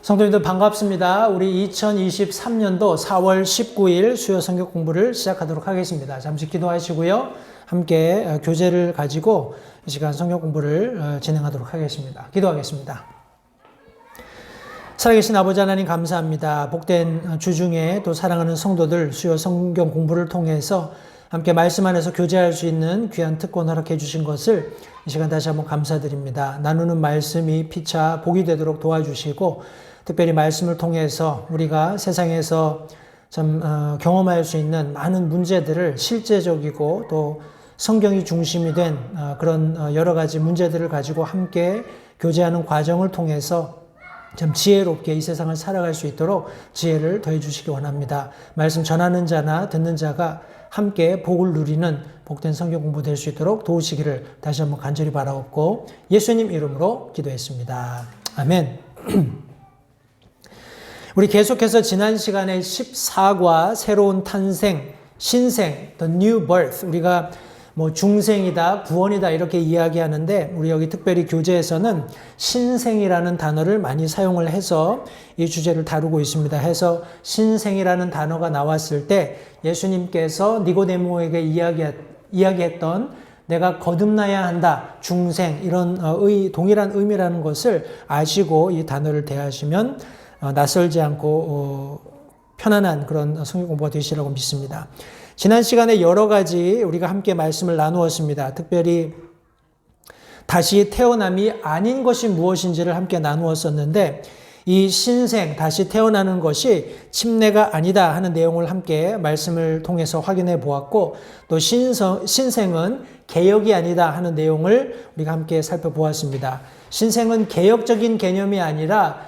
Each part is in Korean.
성도님들 반갑습니다. 우리 2023년도 4월 19일 수요 성경 공부를 시작하도록 하겠습니다. 잠시 기도하시고요. 함께 교재를 가지고 이 시간 성경 공부를 진행하도록 하겠습니다. 기도하겠습니다. 살아계신 아버지 하나님 감사합니다. 복된 주중에 또 사랑하는 성도들 수요 성경 공부를 통해서 함께 말씀 안에서 교제할 수 있는 귀한 특권 허락해 주신 것을 이 시간 다시 한번 감사드립니다. 나누는 말씀이 피차 복이 되도록 도와주시고 특별히 말씀을 통해서 우리가 세상에서 참 경험할 수 있는 많은 문제들을 실제적이고 또 성경이 중심이 된 그런 여러 가지 문제들을 가지고 함께 교제하는 과정을 통해서 참 지혜롭게 이 세상을 살아갈 수 있도록 지혜를 더해 주시기 원합니다. 말씀 전하는 자나 듣는 자가 함께 복을 누리는 복된 성경 공부 될 수 있도록 도우시기를 다시 한번 간절히 바라옵고 예수님 이름으로 기도했습니다. 아멘. 우리 계속해서 지난 시간에 14과 새로운 탄생, 신생, the new birth, 우리가 뭐 중생이다, 구원이다 이렇게 이야기하는데 우리 여기 특별히 교재에서는 신생이라는 단어를 많이 사용을 해서 이 주제를 다루고 있습니다. 해서 신생이라는 단어가 나왔을 때 예수님께서 니고데모에게 이야기했던 내가 거듭나야 한다, 중생 이런 동일한 의미라는 것을 아시고 이 단어를 대하시면 낯설지 않고 편안한 그런 성경 공부가 되시라고 믿습니다. 지난 시간에 여러 가지 우리가 함께 말씀을 나누었습니다. 특별히 다시 태어남이 아닌 것이 무엇인지를 함께 나누었었는데 이 신생, 다시 태어나는 것이 침례가 아니다 하는 내용을 함께 말씀을 통해서 확인해 보았고 또 신생은 개혁이 아니다 하는 내용을 우리가 함께 살펴보았습니다. 신생은 개혁적인 개념이 아니라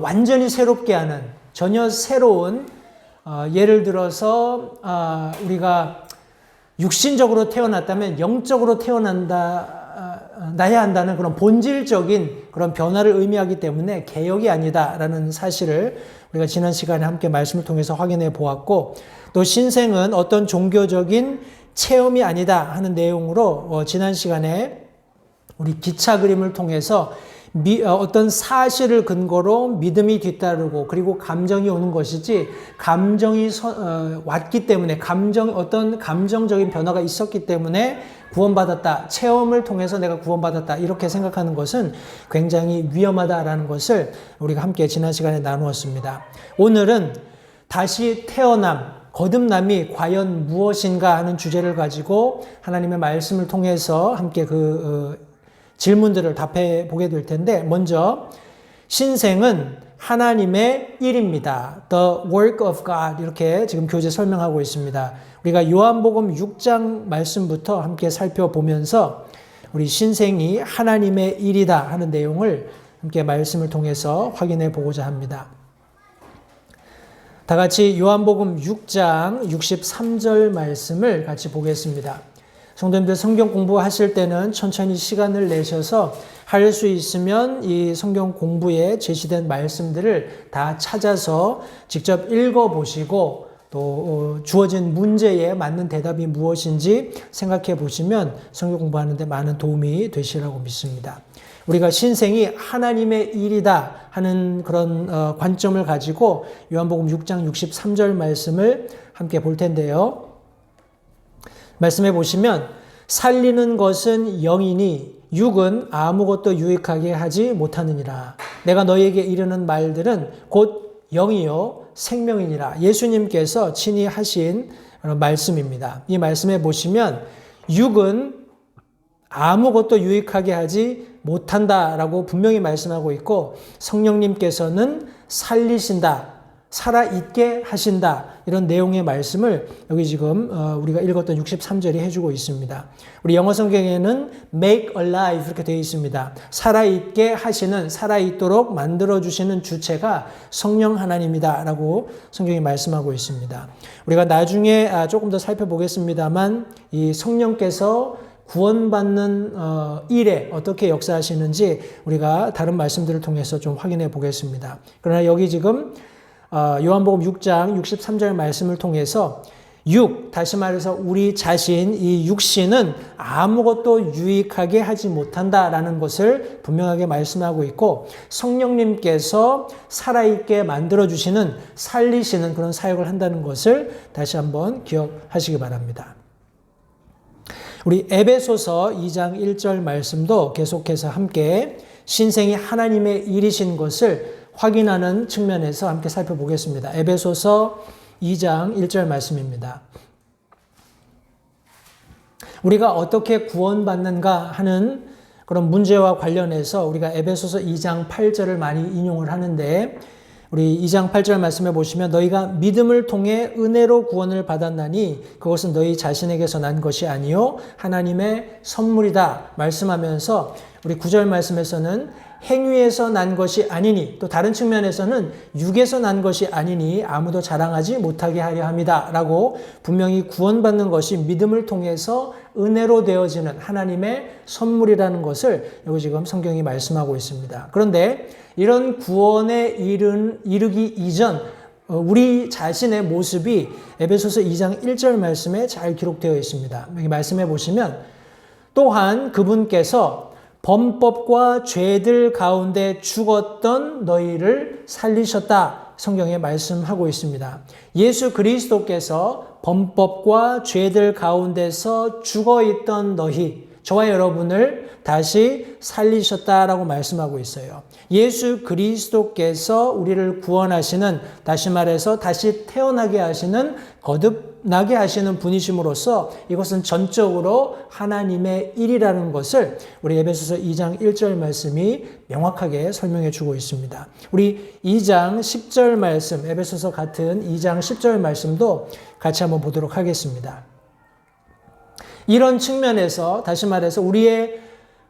완전히 새롭게 하는 전혀 새로운 예를 들어서 우리가 육신적으로 태어났다면 영적으로 나야 한다는 그런 본질적인 그런 변화를 의미하기 때문에 개혁이 아니다라는 사실을 우리가 지난 시간에 함께 말씀을 통해서 확인해 보았고 또 신생은 어떤 종교적인 체험이 아니다 하는 내용으로 지난 시간에 우리 기차 그림을 통해서 어떤 사실을 근거로 믿음이 뒤따르고 그리고 감정이 오는 것이지 감정이 왔기 때문에 어떤 감정적인 변화가 있었기 때문에 구원받았다. 체험을 통해서 내가 구원받았다. 이렇게 생각하는 것은 굉장히 위험하다라는 것을 우리가 함께 지난 시간에 나누었습니다. 오늘은 다시 태어남, 거듭남이 과연 무엇인가 하는 주제를 가지고 하나님의 말씀을 통해서 함께 질문들을 답해 보게 될 텐데 먼저 신생은 하나님의 일입니다. The work of God 이렇게 지금 교재 설명하고 있습니다. 우리가 요한복음 6장 말씀부터 함께 살펴보면서 우리 신생이 하나님의 일이다 하는 내용을 함께 말씀을 통해서 확인해 보고자 합니다. 다 같이 요한복음 6장 63절 말씀을 같이 보겠습니다. 성도님들 성경 공부하실 때는 천천히 시간을 내셔서 할 수 있으면 이 성경 공부에 제시된 말씀들을 다 찾아서 직접 읽어보시고 또 주어진 문제에 맞는 대답이 무엇인지 생각해 보시면 성경 공부하는 데 많은 도움이 되시라고 믿습니다. 우리가 신생이 하나님의 일이다 하는 그런 관점을 가지고 요한복음 6장 63절 말씀을 함께 볼 텐데요. 말씀해 보시면 살리는 것은 영이니 육은 아무것도 유익하게 하지 못하느니라. 내가 너희에게 이르는 말들은 곧 영이요 생명이니라. 예수님께서 친히 하신 말씀입니다. 이 말씀에 보시면 육은 아무것도 유익하게 하지 못한다라고 분명히 말씀하고 있고 성령님께서는 살리신다. 살아있게 하신다. 이런 내용의 말씀을 여기 지금 우리가 읽었던 63절이 해주고 있습니다. 우리 영어 성경에는 make alive 이렇게 되어 있습니다. 살아있게 하시는, 살아있도록 만들어주시는 주체가 성령 하나님이다 라고 성경이 말씀하고 있습니다. 우리가 나중에 조금 더 살펴보겠습니다만 이 성령께서 구원받는 일에 어떻게 역사하시는지 우리가 다른 말씀들을 통해서 좀 확인해 보겠습니다. 그러나 여기 지금 요한복음 6장 63절 말씀을 통해서 다시 말해서 우리 자신, 이 육신은 아무것도 유익하게 하지 못한다라는 것을 분명하게 말씀하고 있고, 성령님께서 살아있게 만들어주시는, 살리시는 그런 사역을 한다는 것을 다시 한번 기억하시기 바랍니다. 우리 에베소서 2장 1절 말씀도 계속해서 함께 신생이 하나님의 일이신 것을 확인하는 측면에서 함께 살펴보겠습니다. 에베소서 2장 1절 말씀입니다. 우리가 어떻게 구원받는가 하는 그런 문제와 관련해서 우리가 에베소서 2장 8절을 많이 인용을 하는데, 우리 2장 8절 말씀해 보시면 너희가 믿음을 통해 은혜로 구원을 받았나니 그것은 너희 자신에게서 난 것이 아니요 하나님의 선물이다 말씀하면서, 우리 9절 말씀에서는 행위에서 난 것이 아니니, 또 다른 측면에서는 육에서 난 것이 아니니 아무도 자랑하지 못하게 하려 함이다 라고 분명히 구원받는 것이 믿음을 통해서 은혜로 되어지는 하나님의 선물이라는 것을 여기 지금 성경이 말씀하고 있습니다. 그런데 이런 구원에 이르기 이전 우리 자신의 모습이 에베소서 2장 1절 말씀에 잘 기록되어 있습니다. 여기 말씀해 보시면, 또한 그분께서 범법과 죄들 가운데 죽었던 너희를 살리셨다, 성경에 말씀하고 있습니다. 예수 그리스도께서 범법과 죄들 가운데서 죽어있던 너희, 저와 여러분을 다시 살리셨다라고 말씀하고 있어요. 예수 그리스도께서 우리를 구원하시는, 다시 말해서 다시 태어나게 하시는, 거듭나게 하시는 분이심으로써 이것은 전적으로 하나님의 일이라는 것을 우리 에베소서 2장 1절 말씀이 명확하게 설명해 주고 있습니다. 우리 2장 10절 말씀, 에베소서 같은 2장 10절 말씀도 같이 한번 보도록 하겠습니다. 이런 측면에서 다시 말해서 우리의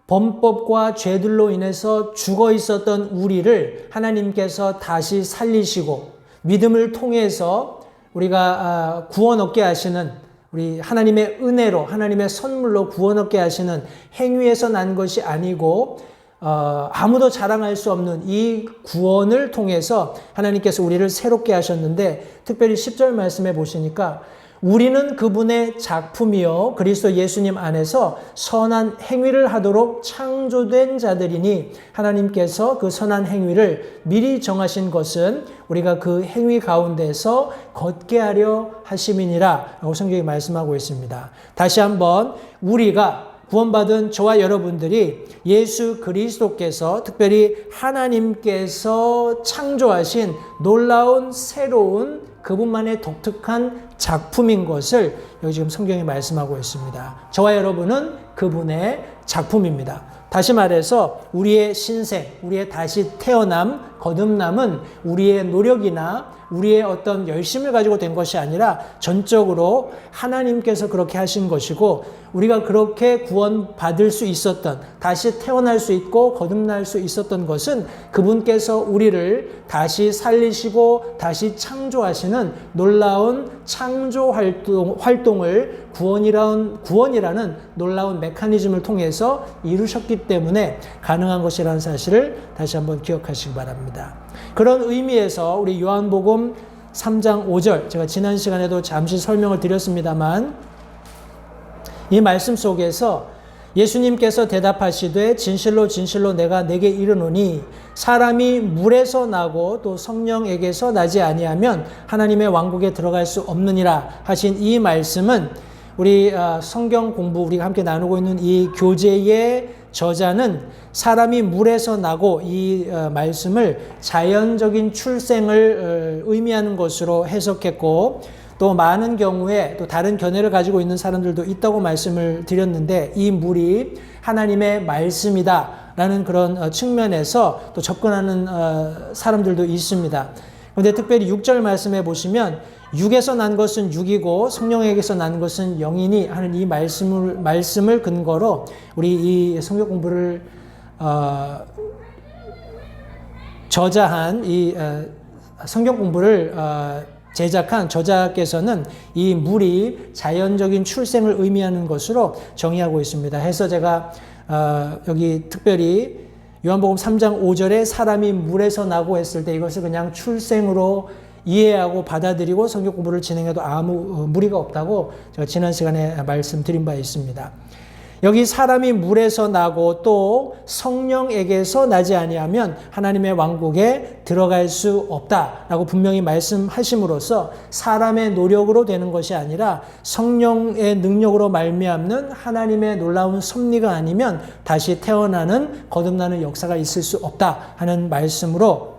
범법과 죄들로 인해서 죽어 있었던 우리를 하나님께서 다시 살리시고 믿음을 통해서 우리가 구원 얻게 하시는, 우리 하나님의 은혜로, 하나님의 선물로 구원 얻게 하시는, 행위에서 난 것이 아니고 아무도 자랑할 수 없는 이 구원을 통해서 하나님께서 우리를 새롭게 하셨는데, 특별히 10절 말씀해 보시니까 우리는 그분의 작품이요 그리스도 예수님 안에서 선한 행위를 하도록 창조된 자들이니 하나님께서 그 선한 행위를 미리 정하신 것은 우리가 그 행위 가운데서 걷게 하려 하심이니라 라고 성경이 말씀하고 있습니다. 다시 한번 우리가 구원받은 저와 여러분들이 예수 그리스도께서, 특별히 하나님께서 창조하신 놀라운 새로운 그분만의 독특한 작품인 것을 여기 지금 성경이 말씀하고 있습니다. 저와 여러분은 그분의 작품입니다. 다시 말해서 우리의 신생, 우리의 다시 태어남, 거듭남은 우리의 노력이나 우리의 어떤 열심을 가지고 된 것이 아니라 전적으로 하나님께서 그렇게 하신 것이고, 우리가 그렇게 구원받을 수 있었던, 다시 태어날 수 있고 거듭날 수 있었던 것은 그분께서 우리를 다시 살리시고 다시 창조하시는 놀라운 창조 활동을 구원이라는 놀라운 메커니즘을 통해서 이루셨기 때문에 가능한 것이라는 사실을 다시 한번 기억하시기 바랍니다. 그런 의미에서 우리 요한복음 3장 5절, 제가 지난 시간에도 잠시 설명을 드렸습니다만, 이 말씀 속에서 예수님께서 대답하시되 진실로 진실로 내가 내게 이르노니 사람이 물에서 나고 또 성령에게서 나지 아니하면 하나님의 왕국에 들어갈 수 없느니라 하신 이 말씀은, 우리 성경 공부 우리가 함께 나누고 있는 이 교재의 저자는 사람이 물에서 나고 이 말씀을 자연적인 출생을 의미하는 것으로 해석했고, 또 많은 경우에 또 다른 견해를 가지고 있는 사람들도 있다고 말씀을 드렸는데, 이 물이 하나님의 말씀이다라는 그런 측면에서 또 접근하는 사람들도 있습니다. 그런데 특별히 6절 말씀해 보시면 육에서 난 것은 육이고 성령에게서 난 것은 영이니 하는 이 말씀을 근거로 우리 이 성경 공부를 저자한 이 성경 공부를 제작한 저자께서는 이 물이 자연적인 출생을 의미하는 것으로 정의하고 있습니다. 해서 제가 여기 특별히 요한복음 3장 5절에 사람이 물에서 나고 했을 때 이것을 그냥 출생으로 이해하고 받아들이고 성경 공부를 진행해도 아무 무리가 없다고 제가 지난 시간에 말씀드린 바 있습니다. 여기 사람이 물에서 나고 또 성령에게서 나지 아니하면 하나님의 왕국에 들어갈 수 없다라고 분명히 말씀하심으로써 사람의 노력으로 되는 것이 아니라 성령의 능력으로 말미암는 하나님의 놀라운 섭리가 아니면 다시 태어나는 거듭나는 역사가 있을 수 없다 하는 말씀으로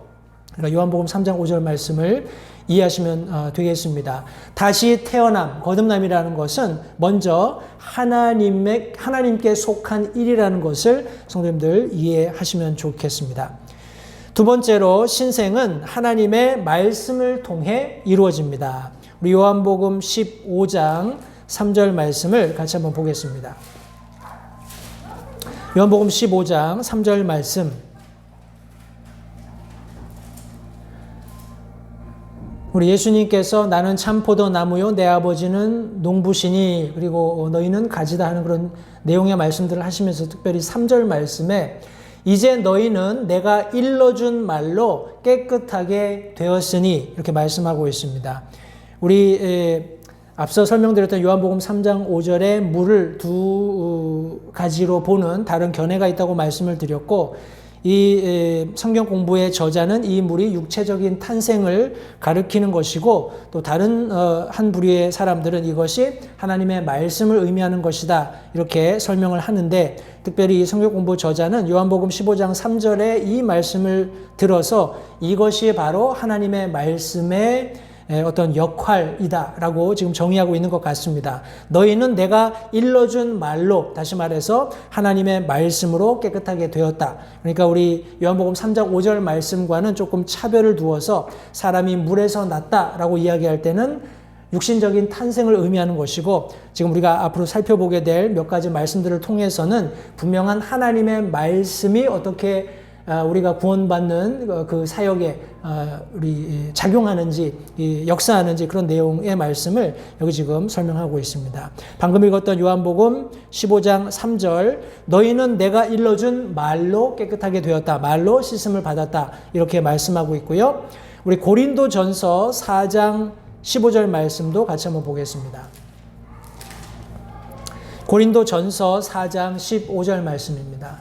요한복음 3장 5절 말씀을 이해하시면 되겠습니다. 다시 태어남, 거듭남이라는 것은 먼저 하나님께 속한 일이라는 것을 성도님들 이해하시면 좋겠습니다. 두 번째로 신생은 하나님의 말씀을 통해 이루어집니다. 우리 요한복음 15장 3절 말씀을 같이 한번 보겠습니다. 요한복음 15장 3절 말씀. 우리 예수님께서 나는 참 포도나무요 내 아버지는 농부시니 그리고 너희는 가지다 하는 그런 내용의 말씀들을 하시면서 특별히 3절 말씀에 이제 너희는 내가 일러준 말로 깨끗하게 되었으니 이렇게 말씀하고 있습니다. 우리 앞서 설명드렸던 요한복음 3장 5절에 물을 두 가지로 보는 다른 견해가 있다고 말씀을 드렸고 이 성경 공부의 저자는 이 물이 육체적인 탄생을 가리키는 것이고 또 다른 한 부류의 사람들은 이것이 하나님의 말씀을 의미하는 것이다 이렇게 설명을 하는데 특별히 이 성경 공부 저자는 요한복음 15장 3절에 이 말씀을 들어서 이것이 바로 하나님의 말씀의 어떤 역할이다라고 지금 정의하고 있는 것 같습니다. 너희는 내가 일러준 말로 다시 말해서 하나님의 말씀으로 깨끗하게 되었다. 그러니까 우리 요한복음 3장 5절 말씀과는 조금 차별을 두어서 사람이 물에서 났다라고 이야기할 때는 육신적인 탄생을 의미하는 것이고 지금 우리가 앞으로 살펴보게 될 몇 가지 말씀들을 통해서는 분명한 하나님의 말씀이 어떻게 우리가 구원받는 그 사역에 우리 작용하는지 역사하는지 그런 내용의 말씀을 여기 지금 설명하고 있습니다. 방금 읽었던 요한복음 15장 3절 너희는 내가 일러준 말로 깨끗하게 되었다. 말로 씻음을 받았다. 이렇게 말씀하고 있고요. 우리 고린도전서 4장 15절 말씀도 같이 한번 보겠습니다. 고린도전서 4장 15절 말씀입니다.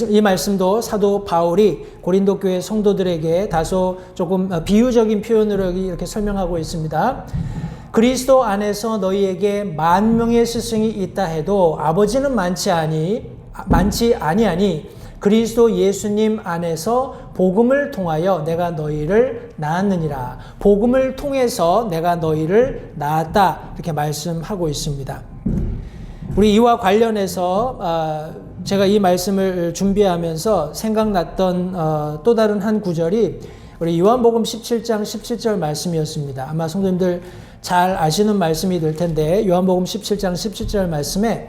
이 말씀도 사도 바울이 고린도 교회 성도들에게 다소 조금 비유적인 표현으로 이렇게 설명하고 있습니다. 그리스도 안에서 너희에게 10,000명의 스승이 있다 해도 아버지는 많지 아니하니 그리스도 예수님 안에서 복음을 통하여 내가 너희를 낳았느니라. 복음을 통해서 내가 너희를 낳았다. 이렇게 말씀하고 있습니다. 우리 이와 관련해서 제가 이 말씀을 준비하면서 생각났던 또 다른 한 구절이 우리 요한복음 17장 17절 말씀이었습니다. 아마 성도님들 잘 아시는 말씀이 될 텐데 요한복음 17장 17절 말씀에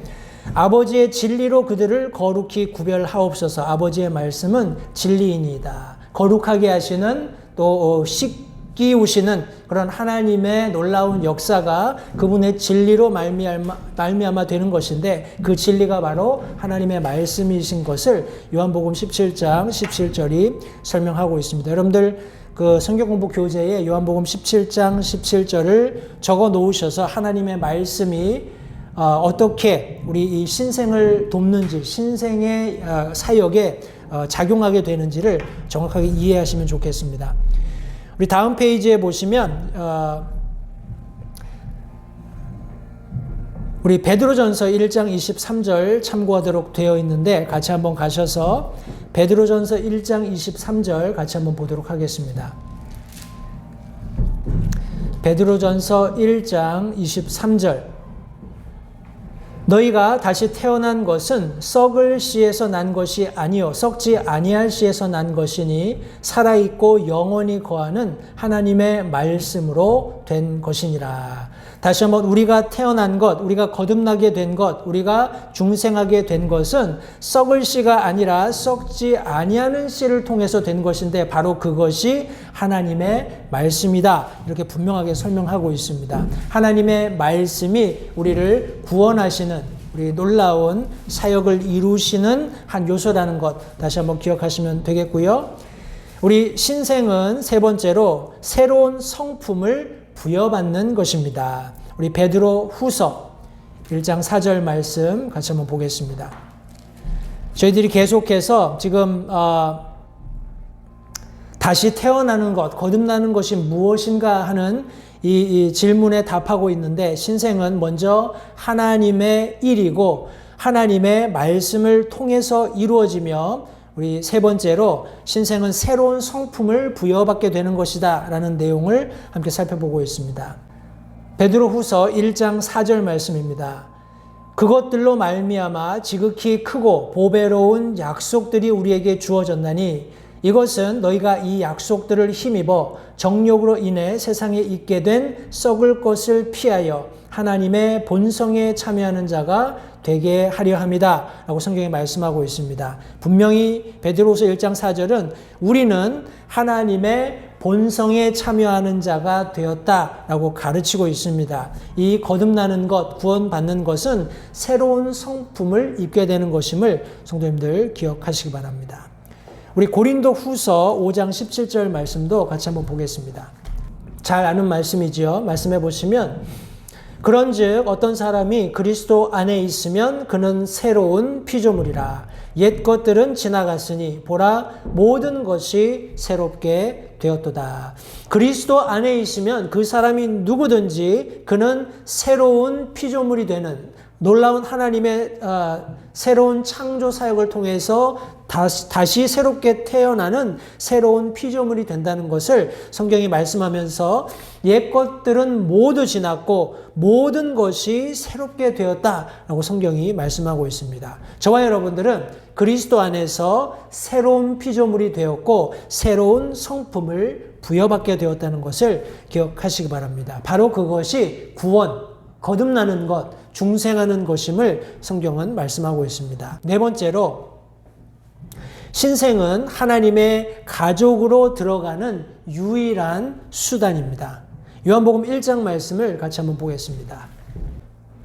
아버지의 진리로 그들을 거룩히 구별하옵소서. 아버지의 말씀은 진리이니이다. 거룩하게 하시는 또 씻기우시는 그런 하나님의 놀라운 역사가 그분의 진리로 말미암아 되는 것인데 그 진리가 바로 하나님의 말씀이신 것을 요한복음 17장 17절이 설명하고 있습니다. 여러분들 그 성경공부 교재에 요한복음 17장 17절을 적어 놓으셔서 하나님의 말씀이 어떻게 우리 이 신생을 돕는지 신생의 사역에 작용하게 되는지를 정확하게 이해하시면 좋겠습니다. 우리 다음 페이지에 보시면 우리 베드로전서 1장 23절 참고하도록 되어 있는데 같이 한번 가셔서 베드로전서 1장 23절 같이 한번 보도록 하겠습니다. 베드로전서 1장 23절 너희가 다시 태어난 것은 썩을 씨에서 난 것이 아니요 썩지 아니할 씨에서 난 것이니 살아있고 영원히 거하는 하나님의 말씀으로 된 것이니라. 다시 한번 우리가 태어난 것, 우리가 거듭나게 된 것, 우리가 중생하게 된 것은 썩을 씨가 아니라 썩지 아니하는 씨를 통해서 된 것인데 바로 그것이 하나님의 말씀이다. 이렇게 분명하게 설명하고 있습니다. 하나님의 말씀이 우리를 구원하시는 우리 놀라운 사역을 이루시는 한 요소라는 것 다시 한번 기억하시면 되겠고요. 우리 신생은 세 번째로 새로운 성품을 부여받는 것입니다. 우리 베드로 후서 1장 4절 말씀 같이 한번 보겠습니다. 저희들이 계속해서 지금 다시 태어나는 것, 거듭나는 것이 무엇인가 하는 이 질문에 답하고 있는데, 신생은 먼저 하나님의 일이고 하나님의 말씀을 통해서 이루어지며, 우리 세 번째로 신생은 새로운 성품을 부여받게 되는 것이다 라는 내용을 함께 살펴보고 있습니다. 베드로 후서 1장 4절 말씀입니다. 그것들로 말미암아 지극히 크고 보배로운 약속들이 우리에게 주어졌나니 이것은 너희가 이 약속들을 힘입어 정욕으로 인해 세상에 있게 된 썩을 것을 피하여 하나님의 본성에 참여하는 자가 되게 하려 함이다 라고 성경이 말씀하고 있습니다. 분명히 베드로서 1장 4절은 우리는 하나님의 본성에 참여하는 자가 되었다라고 가르치고 있습니다. 이 거듭나는 것, 구원받는 것은 새로운 성품을 입게 되는 것임을 성도님들 기억하시기 바랍니다. 우리 고린도 후서 5장 17절 말씀도 같이 한번 보겠습니다. 잘 아는 말씀이지요. 말씀해 보시면 그런즉 어떤 사람이 그리스도 안에 있으면 그는 새로운 피조물이라. 옛 것들은 지나갔으니 보라 모든 것이 새롭게 되었도다. 그리스도 안에 있으면 그 사람이 누구든지 그는 새로운 피조물이 되는 놀라운 하나님의 새로운 창조 사역을 통해서 다시 새롭게 태어나는 새로운 피조물이 된다는 것을 성경이 말씀하면서 옛 것들은 모두 지났고 모든 것이 새롭게 되었다라고 성경이 말씀하고 있습니다. 저와 여러분들은 그리스도 안에서 새로운 피조물이 되었고 새로운 성품을 부여받게 되었다는 것을 기억하시기 바랍니다. 바로 그것이 구원, 거듭나는 것, 중생하는 것임을 성경은 말씀하고 있습니다. 네 번째로 신생은 하나님의 가족으로 들어가는 유일한 수단입니다. 요한복음 1장 말씀을 같이 한번 보겠습니다.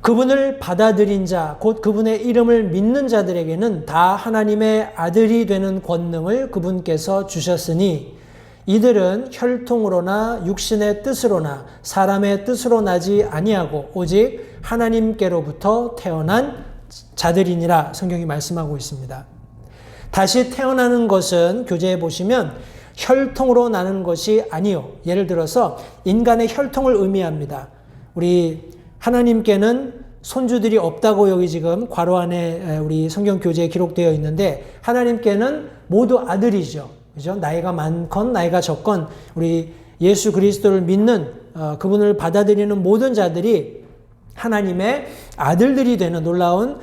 그분을 받아들인 자, 곧 그분의 이름을 믿는 자들에게는 다 하나님의 아들이 되는 권능을 그분께서 주셨으니 이들은 혈통으로나 육신의 뜻으로나 사람의 뜻으로 나지 아니하고 오직 하나님께로부터 태어난 자들이니라 성경이 말씀하고 있습니다. 다시 태어나는 것은 교재에 보시면 혈통으로 나는 것이 아니요. 예를 들어서 인간의 혈통을 의미합니다. 우리 하나님께는 손주들이 없다고 여기 지금 괄호 안에 우리 성경 교재에 기록되어 있는데 하나님께는 모두 아들이죠. 그죠? 나이가 많건 나이가 적건 우리 예수 그리스도를 믿는 그분을 받아들이는 모든 자들이 하나님의 아들들이 되는 놀라운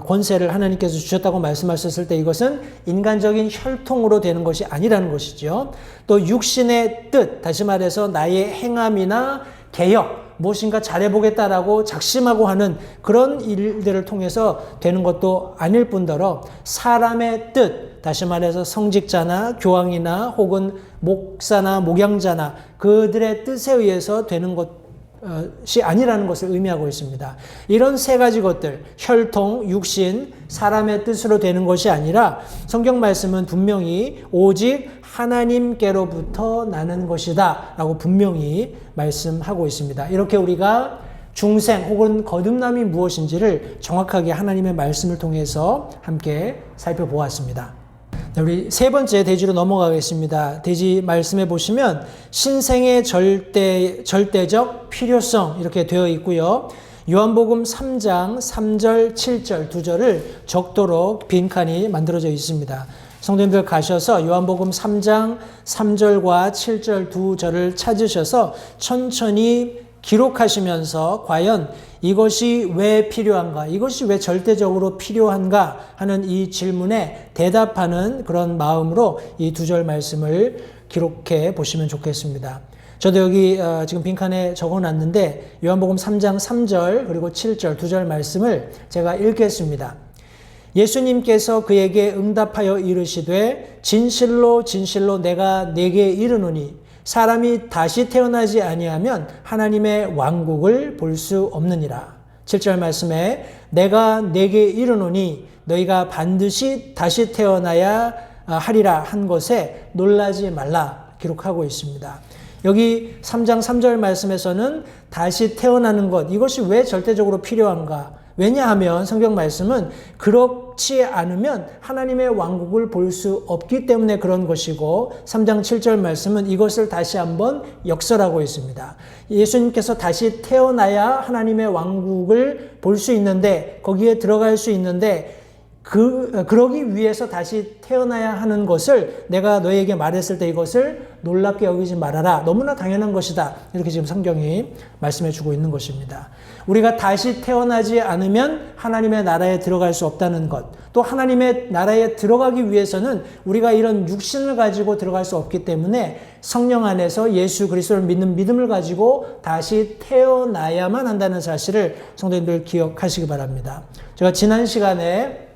권세를 하나님께서 주셨다고 말씀하셨을 때 이것은 인간적인 혈통으로 되는 것이 아니라는 것이죠. 또 육신의 뜻, 다시 말해서 나의 행함이나 개혁, 무엇인가 잘해보겠다라고 작심하고 하는 그런 일들을 통해서 되는 것도 아닐 뿐더러 사람의 뜻, 다시 말해서 성직자나 교황이나 혹은 목사나 목양자나 그들의 뜻에 의해서 되는 것이 아니라는 것을 의미하고 있습니다. 이런 세 가지 것들, 혈통, 육신, 사람의 뜻으로 되는 것이 아니라 성경 말씀은 분명히 오직 하나님께로부터 나는 것이다 라고 분명히 말씀하고 있습니다. 이렇게 우리가 중생 혹은 거듭남이 무엇인지를 정확하게 하나님의 말씀을 통해서 함께 살펴보았습니다. 우리 세 번째 대지로 넘어가겠습니다. 대지 말씀해 보시면 신생의 절대적 필요성 이렇게 되어 있고요. 요한복음 3장 3절 7절 두 절을 적도록 빈칸이 만들어져 있습니다. 성도님들 가셔서 요한복음 3장 3절과 7절 두 절을 찾으셔서 천천히 기록하시면서 과연 이것이 왜 필요한가, 이것이 왜 절대적으로 필요한가 하는 이 질문에 대답하는 그런 마음으로 이 두 절 말씀을 기록해 보시면 좋겠습니다. 저도 여기 지금 빈칸에 적어놨는데 요한복음 3장 3절 그리고 7절 두 절 말씀을 제가 읽겠습니다. 예수님께서 그에게 응답하여 이르시되 진실로 진실로 내가 네게 이르노니 사람이 다시 태어나지 아니하면 하나님의 왕국을 볼 수 없느니라. 7절 말씀에 내가 내게 이르노니 너희가 반드시 다시 태어나야 하리라 한 것에 놀라지 말라 기록하고 있습니다. 여기 3장 3절 말씀에서는 다시 태어나는 것, 이것이 왜 절대적으로 필요한가? 왜냐하면 성경 말씀은 그렇지 않으면 하나님의 왕국을 볼 수 없기 때문에 그런 것이고, 3장 7절 말씀은 이것을 다시 한번 역설하고 있습니다. 예수님께서 다시 태어나야 하나님의 왕국을 볼 수 있는데, 거기에 들어갈 수 있는데, 그러기 위해서 다시 태어나야 하는 것을 내가 너에게 말했을 때 이것을 놀랍게 여기지 말아라. 너무나 당연한 것이다. 이렇게 지금 성경이 말씀해 주고 있는 것입니다. 우리가 다시 태어나지 않으면 하나님의 나라에 들어갈 수 없다는 것. 또 하나님의 나라에 들어가기 위해서는 우리가 이런 육신을 가지고 들어갈 수 없기 때문에 성령 안에서 예수 그리스도를 믿는 믿음을 가지고 다시 태어나야만 한다는 사실을 성도님들 기억하시기 바랍니다. 제가 지난 시간에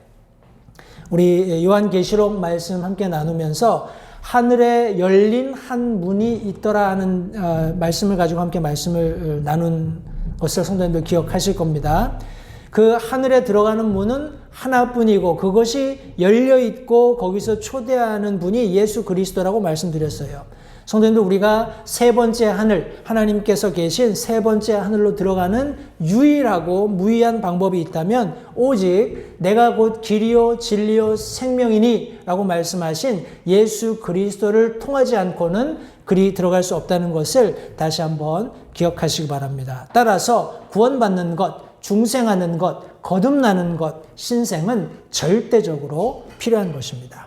우리 요한계시록 말씀 함께 나누면서 하늘에 열린 한 문이 있더라 하는 말씀을 가지고 함께 말씀을 나눈 것을 성도님들 기억하실 겁니다. 그 하늘에 들어가는 문은 하나뿐이고 그것이 열려있고 거기서 초대하는 분이 예수 그리스도라고 말씀드렸어요. 성도님들, 우리가 세 번째 하늘, 하나님께서 계신 세 번째 하늘로 들어가는 유일하고 무의한 방법이 있다면 오직 내가 곧 길이요 진리요 생명이니 라고 말씀하신 예수 그리스도를 통하지 않고는 그리 들어갈 수 없다는 것을 다시 한번 기억하시기 바랍니다. 따라서 구원받는 것, 중생하는 것, 거듭나는 것, 신생은 절대적으로 필요한 것입니다.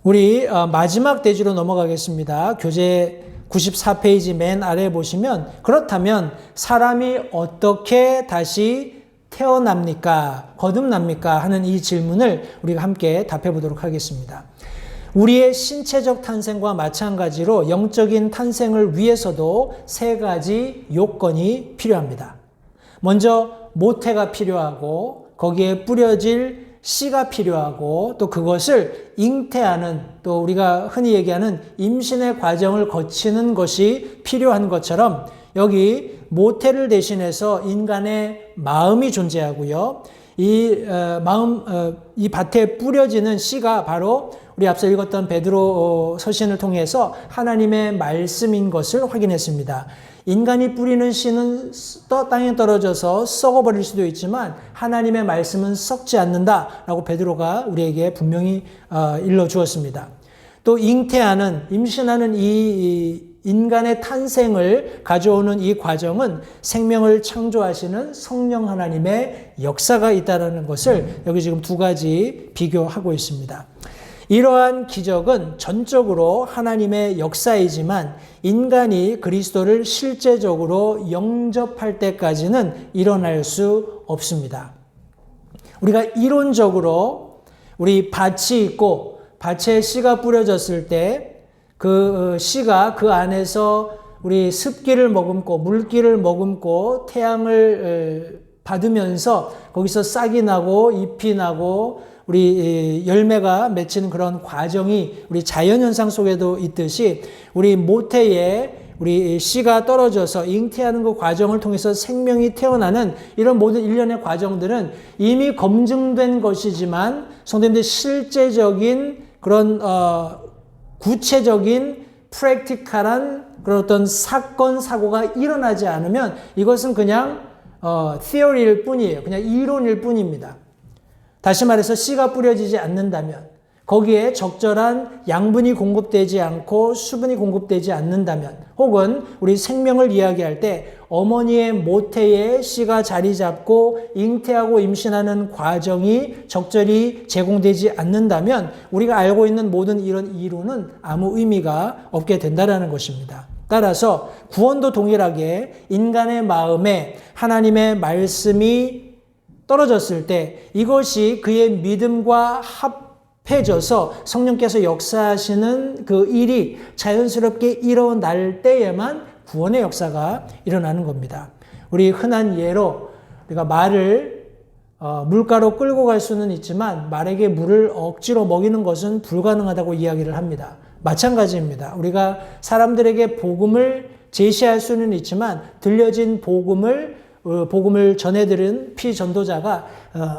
우리 마지막 대지로 넘어가겠습니다. 교재 94페이지 맨 아래에 보시면 그렇다면 사람이 어떻게 다시 태어납니까? 거듭납니까? 하는 이 질문을 우리가 함께 답해 보도록 하겠습니다. 우리의 신체적 탄생과 마찬가지로 영적인 탄생을 위해서도 세 가지 요건이 필요합니다. 먼저 모태가 필요하고 거기에 뿌려질 씨가 필요하고 또 그것을 잉태하는, 또 우리가 흔히 얘기하는 임신의 과정을 거치는 것이 필요한 것처럼 여기 모태를 대신해서 인간의 마음이 존재하고요. 이 밭에 뿌려지는 씨가 바로 우리 앞서 읽었던 베드로 서신을 통해서 하나님의 말씀인 것을 확인했습니다. 인간이 뿌리는 씨는 땅에 떨어져서 썩어버릴 수도 있지만 하나님의 말씀은 썩지 않는다라고 베드로가 우리에게 분명히 일러주었습니다. 또 잉태하는, 임신하는 이 인간의 탄생을 가져오는 이 과정은 생명을 창조하시는 성령 하나님의 역사가 있다는 것을 여기 지금 두 가지 비교하고 있습니다. 이러한 기적은 전적으로 하나님의 역사이지만 인간이 그리스도를 실제적으로 영접할 때까지는 일어날 수 없습니다. 우리가 이론적으로 우리 밭이 있고 밭에 씨가 뿌려졌을 때 그 씨가 그 안에서 우리 습기를 머금고 물기를 머금고 태양을 받으면서 거기서 싹이 나고 잎이 나고 우리 열매가 맺히는 그런 과정이 우리 자연현상 속에도 있듯이 우리 모태에 우리 씨가 떨어져서 잉태하는 그 과정을 통해서 생명이 태어나는 이런 모든 일련의 과정들은 이미 검증된 것이지만 성도님들 실제적인 그런 구체적인 프랙티컬한 그런 어떤 사건 사고가 일어나지 않으면 이것은 그냥 theory일 뿐이에요. 그냥 이론일 뿐입니다. 다시 말해서 씨가 뿌려지지 않는다면, 거기에 적절한 양분이 공급되지 않고 수분이 공급되지 않는다면, 혹은 우리 생명을 이야기할 때 어머니의 모태에 씨가 자리 잡고 잉태하고 임신하는 과정이 적절히 제공되지 않는다면 우리가 알고 있는 모든 이런 이론은 아무 의미가 없게 된다는 것입니다. 따라서 구원도 동일하게 인간의 마음에 하나님의 말씀이 떨어졌을 때 이것이 그의 믿음과 합해져서 성령께서 역사하시는 그 일이 자연스럽게 일어날 때에만 구원의 역사가 일어나는 겁니다. 우리 흔한 예로 우리가 말을 물가로 끌고 갈 수는 있지만 말에게 물을 억지로 먹이는 것은 불가능하다고 이야기를 합니다. 마찬가지입니다. 우리가 사람들에게 복음을 제시할 수는 있지만 들려진 복음을 전해들은 피전도자가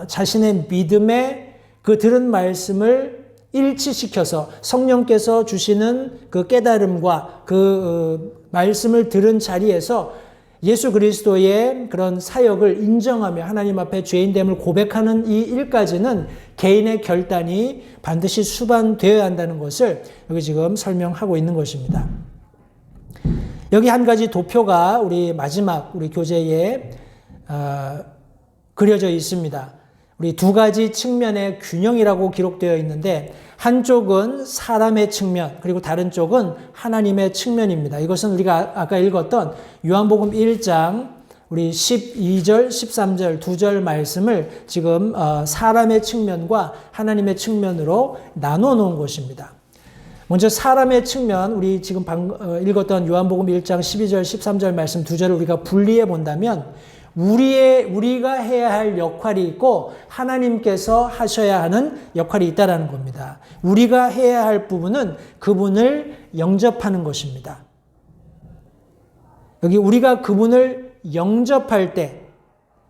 자신의 믿음의 그 들은 말씀을 일치시켜서 성령께서 주시는 그 깨달음과 그 말씀을 들은 자리에서 예수 그리스도의 그런 사역을 인정하며 하나님 앞에 죄인됨을 고백하는 이 일까지는 개인의 결단이 반드시 수반되어야 한다는 것을 여기 지금 설명하고 있는 것입니다. 여기 한 가지 도표가 우리 마지막 우리 교재에 그려져 있습니다. 우리 두 가지 측면의 균형이라고 기록되어 있는데 한쪽은 사람의 측면 그리고 다른 쪽은 하나님의 측면입니다. 이것은 우리가 아까 읽었던 요한복음 1장 우리 12절, 13절 두 절 말씀을 지금 사람의 측면과 하나님의 측면으로 나눠 놓은 것입니다. 먼저 사람의 측면, 우리 지금 읽었던 요한복음 1장 12절, 13절 말씀 두 절을 우리가 분리해 본다면 우리가 해야 할 역할이 있고 하나님께서 하셔야 하는 역할이 있다라는 겁니다. 우리가 해야 할 부분은 그분을 영접하는 것입니다. 여기 우리가 그분을 영접할 때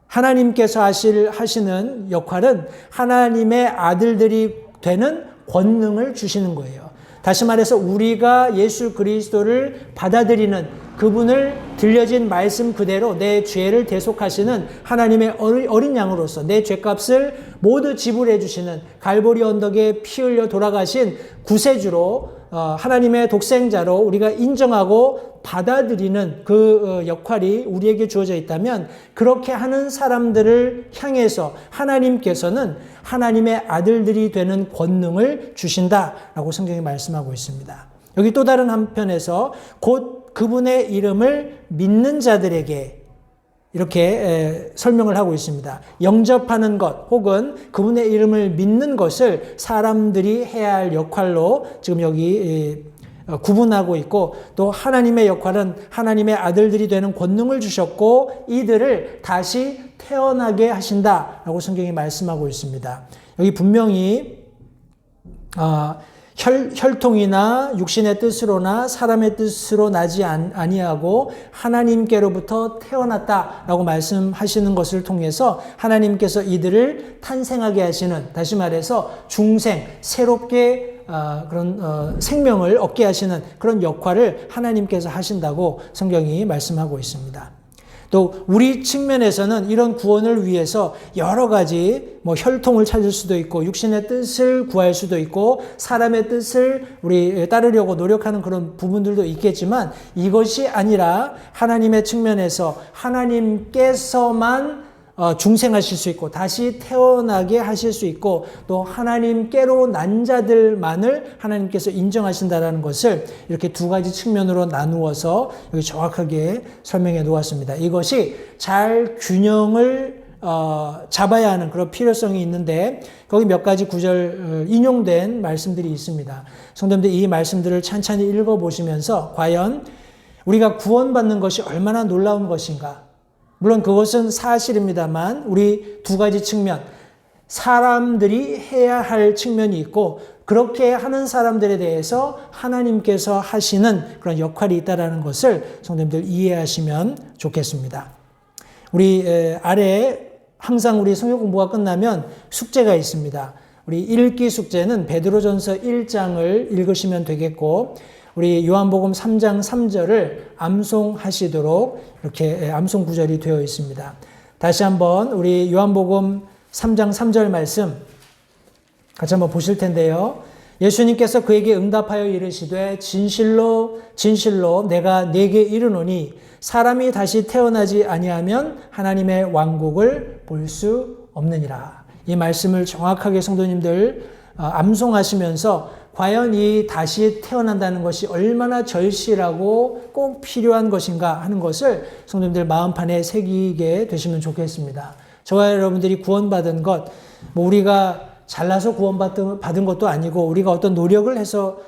하나님께서 하시는 역할은 하나님의 아들들이 되는 권능을 주시는 거예요. 다시 말해서 우리가 예수 그리스도를 받아들이는 그분을 들려진 말씀 그대로 내 죄를 대속하시는 하나님의 어린 양으로서 내 죄값을 모두 지불해 주시는 갈보리 언덕에 피 흘려 돌아가신 구세주로 하나님의 독생자로 우리가 인정하고 받아들이는 그 역할이 우리에게 주어져 있다면 그렇게 하는 사람들을 향해서 하나님께서는 하나님의 아들들이 되는 권능을 주신다라고 성경이 말씀하고 있습니다. 여기 또 다른 한편에서 곧 그분의 이름을 믿는 자들에게 이렇게 설명을 하고 있습니다. 영접하는 것 혹은 그분의 이름을 믿는 것을 사람들이 해야 할 역할로 지금 여기 구분하고 있고 또 하나님의 역할은 하나님의 아들들이 되는 권능을 주셨고 이들을 다시 태어나게 하신다라고 성경이 말씀하고 있습니다. 여기 분명히 혈통이나 육신의 뜻으로나 사람의 뜻으로 나지 아니하고 하나님께로부터 태어났다라고 말씀하시는 것을 통해서 하나님께서 이들을 탄생하게 하시는, 다시 말해서 중생, 새롭게 그런 생명을 얻게 하시는 그런 역할을 하나님께서 하신다고 성경이 말씀하고 있습니다. 또 우리 측면에서는 이런 구원을 위해서 여러 가지 혈통을 찾을 수도 있고 육신의 뜻을 구할 수도 있고 사람의 뜻을 우리 따르려고 노력하는 그런 부분들도 있겠지만 이것이 아니라 하나님의 측면에서 하나님께서만 중생하실 수 있고 다시 태어나게 하실 수 있고 또 하나님께로 난 자들만을 하나님께서 인정하신다는 것을 이렇게 두 가지 측면으로 나누어서 여기 정확하게 설명해 놓았습니다. 이것이 잘 균형을 잡아야 하는 그런 필요성이 있는데 거기 몇 가지 구절 인용된 말씀들이 있습니다. 성도님들 이 말씀들을 찬찬히 읽어보시면서 과연 우리가 구원받는 것이 얼마나 놀라운 것인가, 물론 그것은 사실입니다만 우리 두 가지 측면, 사람들이 해야 할 측면이 있고 그렇게 하는 사람들에 대해서 하나님께서 하시는 그런 역할이 있다는 것을 성도님들 이해하시면 좋겠습니다. 우리 아래에 항상 우리 성경 공부가 끝나면 숙제가 있습니다. 우리 읽기 숙제는 베드로전서 1장을 읽으시면 되겠고 우리 요한복음 3장 3절을 암송하시도록 이렇게 암송 구절이 되어 있습니다. 다시 한번 우리 요한복음 3장 3절 말씀 같이 한번 보실 텐데요. 예수님께서 그에게 응답하여 이르시되 진실로 진실로 내가 네게 이르노니 사람이 다시 태어나지 아니하면 하나님의 왕국을 볼 수 없느니라. 이 말씀을 정확하게 성도님들 암송하시면서 과연 이 다시 태어난다는 것이 얼마나 절실하고 꼭 필요한 것인가 하는 것을 성도님들 마음판에 새기게 되시면 좋겠습니다. 저와 여러분들이 구원받은 것, 우리가 잘나서 구원받은 것도 아니고 우리가 어떤 노력을 해서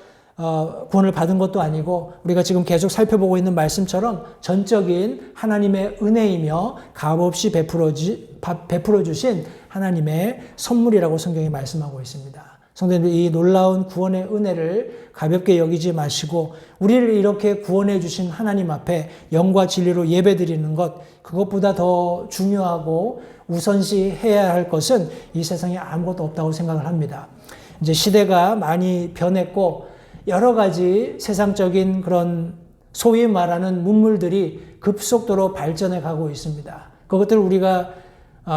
구원을 받은 것도 아니고 우리가 지금 계속 살펴보고 있는 말씀처럼 전적인 하나님의 은혜이며 값없이 베풀어 주신 하나님의 선물이라고 성경이 말씀하고 있습니다. 성도님들, 이 놀라운 구원의 은혜를 가볍게 여기지 마시고 우리를 이렇게 구원해 주신 하나님 앞에 영과 진리로 예배드리는 것, 그것보다 더 중요하고 우선시해야 할 것은 이 세상에 아무것도 없다고 생각을 합니다. 이제 시대가 많이 변했고 여러 가지 세상적인 그런 소위 말하는 문물들이 급속도로 발전해 가고 있습니다. 그것들을 우리가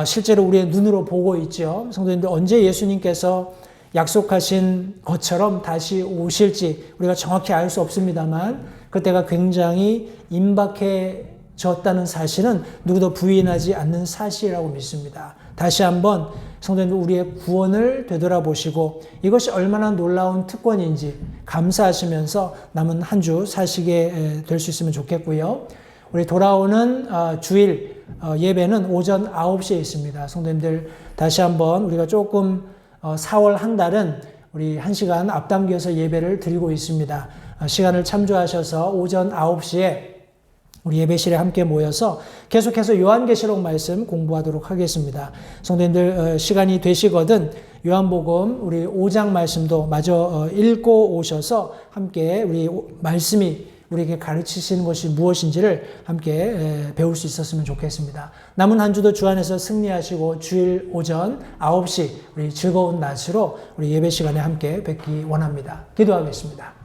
실제로 우리의 눈으로 보고 있죠. 성도님들, 언제 예수님께서 약속하신 것처럼 다시 오실지 우리가 정확히 알 수 없습니다만 그때가 굉장히 임박해졌다는 사실은 누구도 부인하지 않는 사실이라고 믿습니다. 다시 한번 성도님들, 우리의 구원을 되돌아보시고 이것이 얼마나 놀라운 특권인지 감사하시면서 남은 한 주 사시게 될 수 있으면 좋겠고요. 우리 돌아오는 주일 예배는 오전 9시에 있습니다. 성도님들, 다시 한번 우리가 조금 4월 한 달은 우리 1시간 앞당겨서 예배를 드리고 있습니다. 시간을 참조하셔서 오전 9시에 우리 예배실에 함께 모여서 계속해서 요한계시록 말씀 공부하도록 하겠습니다. 성도님들, 시간이 되시거든 요한복음 우리 5장 말씀도 마저 읽고 오셔서 함께 우리 말씀이 우리에게 가르치시는 것이 무엇인지를 함께 배울 수 있었으면 좋겠습니다. 남은 한 주도 주 안에서 승리하시고 주일 오전 9시 우리 즐거운 낮으로 우리 예배 시간에 함께 뵙기 원합니다. 기도하겠습니다.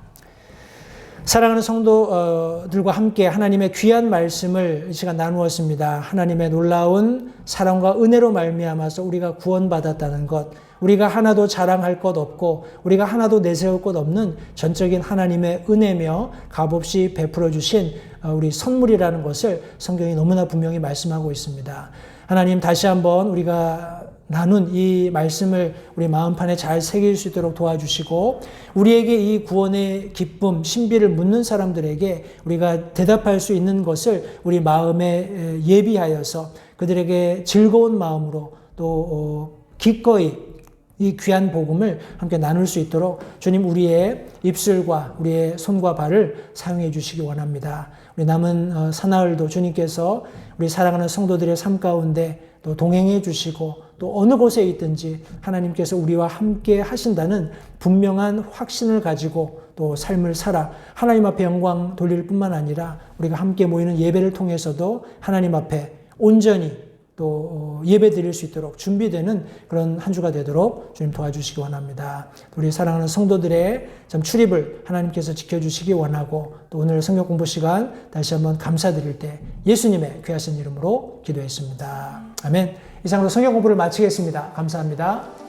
사랑하는 성도들과 함께 하나님의 귀한 말씀을 이 시간 나누었습니다. 하나님의 놀라운 사랑과 은혜로 말미암아서 우리가 구원받았다는 것, 우리가 하나도 자랑할 것 없고 우리가 하나도 내세울 것 없는 전적인 하나님의 은혜며 값없이 베풀어 주신 우리 선물이라는 것을 성경이 너무나 분명히 말씀하고 있습니다. 하나님, 다시 한번 우리가 나눈 이 말씀을 우리 마음판에 잘 새길 수 있도록 도와주시고 우리에게 이 구원의 기쁨, 신비를 묻는 사람들에게 우리가 대답할 수 있는 것을 우리 마음에 예비하여서 그들에게 즐거운 마음으로 또 기꺼이 이 귀한 복음을 함께 나눌 수 있도록 주님, 우리의 입술과 우리의 손과 발을 사용해 주시기 원합니다. 우리 남은 사나흘도 주님께서 우리 사랑하는 성도들의 삶 가운데 또 동행해 주시고 또 어느 곳에 있든지 하나님께서 우리와 함께 하신다는 분명한 확신을 가지고 또 삶을 살아 하나님 앞에 영광 돌릴 뿐만 아니라 우리가 함께 모이는 예배를 통해서도 하나님 앞에 온전히 또 예배 드릴 수 있도록 준비되는 그런 한 주가 되도록 주님 도와주시기 원합니다. 우리 사랑하는 성도들의 참 출입을 하나님께서 지켜주시기 원하고 또 오늘 성경 공부 시간 다시 한번 감사드릴 때 예수님의 귀하신 이름으로 기도했습니다. 아멘. 이상으로 성경 공부를 마치겠습니다. 감사합니다.